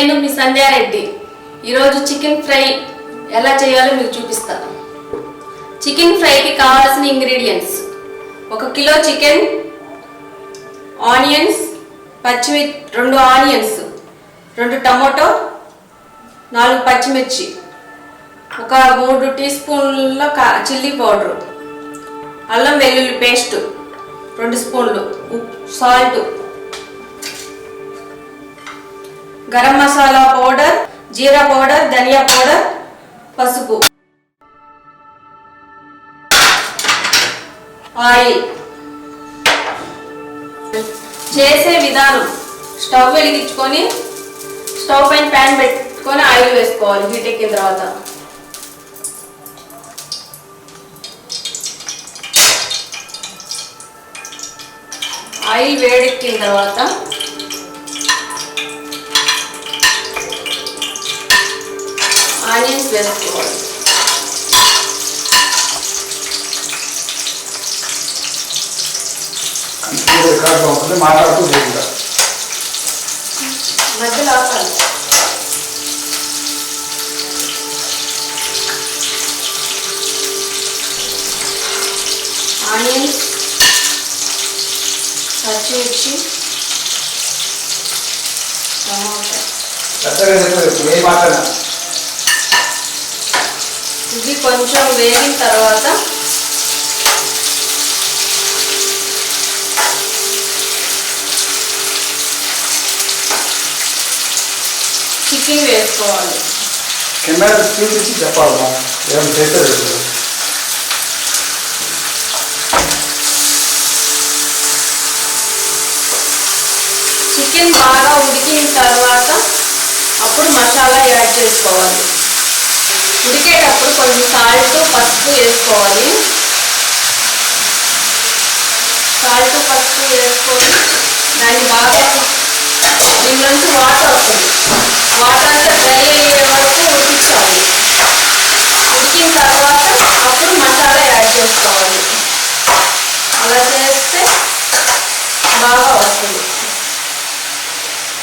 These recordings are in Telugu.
నేను మీ సంధ్యా రెడ్డి ఈరోజు చికెన్ ఫ్రై ఎలా చేయాలో మీకు చూపిస్తాను. చికెన్ ఫ్రైకి కావాల్సిన ఇంగ్రీడియంట్స్: 1 కిలో చికెన్, ఆనియన్స్, పచ్చిమిర్చి 2 ఆనియన్స్, 2 టమాటో, 4 పచ్చిమిర్చి, 3 టీ స్పూన్ల చిల్లీ పౌడర్, అల్లం వెల్లుల్లి పేస్ట్ 2 స్పూన్లు, సాల్ట్, గరం మసాలా పౌడర్, జీరా పౌడర్, ధనియా పౌడర్, పసుపు, ఆయిల్. చేసే విధానం: స్టవ్ వెలిగించుకొని స్టవ్ పైన ప్యాన్ పెట్టుకొని ఆయిల్ వేసుకోవాలి. హీట్ ఎక్కిన తర్వాత ఆయిల్ వేడెక్కిన తర్వాత ఆనియన్స్ వేసుకోవాలి. మధ్యలో ఆపాలి. ఆనియన్స్, పచ్చిమిర్చి, టమాటా ఇది కొంచెం వేగిన తర్వాత చికెన్ వేసుకోవాలి. చికెన్ బాగా ఉడికిన తర్వాత అప్పుడు మసాలా యాడ్ చేసుకోవాలి. ఉడికేటప్పుడు కొంచెం సాల్ట్, పసుపు వేసుకోవాలి. సాల్ట్, పసుపు వేసుకొని దాన్ని బాగా దీనిలోంచి వాటర్ వస్తుంది. వాటర్ అంతా డ్రై అయ్యే వరకు ఉడికించాలి. ఉడికిన తర్వాత అప్పుడు మసాలా యాడ్ చేసుకోవాలి. అలా చేస్తే బాగా వస్తుంది.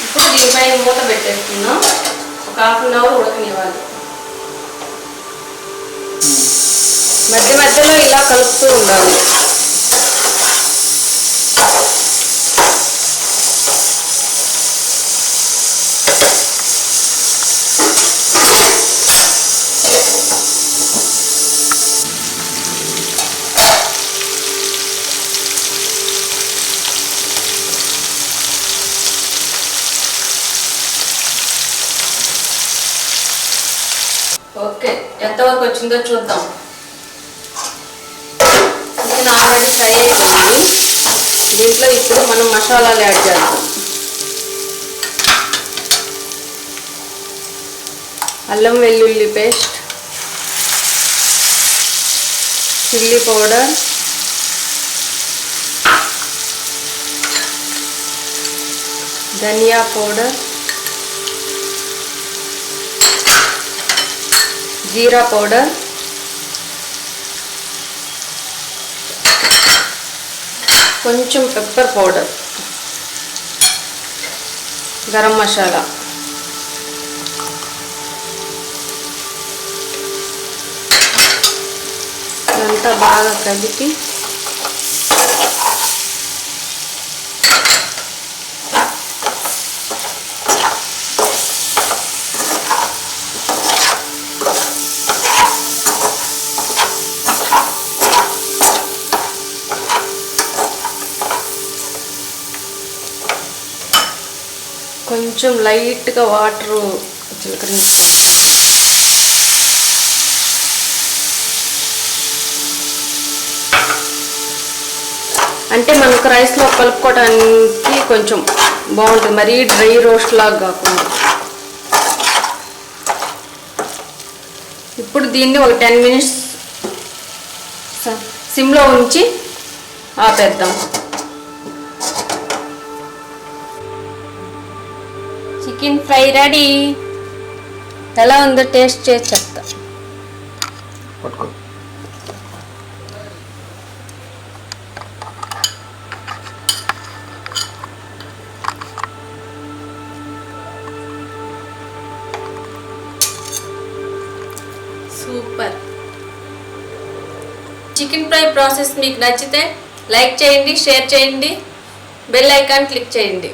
ఇప్పుడు దీనిపైన మూత పెట్టేస్తున్నాం. ఒక ½ గంట ఉడకనివ్వాలి. మధ్య మధ్యలో ఇలా కలుపుతూ ఉండాలి. ఓకే, ఎంతవరకు వచ్చిందో చూద్దాం. చికెన్ ఆల్రెడీ ఫ్రై అయిపోయింది. దీంట్లో ఇప్పుడు మనం మసాలాలు యాడ్ చేద్దాం. అల్లం వెల్లుల్లి పేస్ట్, చిల్లీ పౌడర్, ధనియా పౌడర్, జీరా పౌడర్, కొంచెం పెప్పర్ పౌడర్, గరం మసాలా, ఇదంతా బాగా కలిపి కొంచెం లైట్గా వాటర్ చిలకరించాలి. అంటే మనకు రైస్లో కలుపుకోవడానికి కొంచెం బాగుంటుంది, మరీ డ్రై రోస్ట్ లాగా కాకుండా. ఇప్పుడు దీన్ని ఒక 10 మినిట్స్ సిమ్లో ఉంచి ఆపేద్దాం. Chicken fry ready. ఎలా ఉందో టేస్ట్ చేసి చెప్తా. సూపర్. చికెన్ ఫ్రై ప్రాసెస్ మీకు నచ్చితే లైక్ చేయండి, షేర్ చేయండి, బెల్ ఐకాన్ క్లిక్ చేయండి.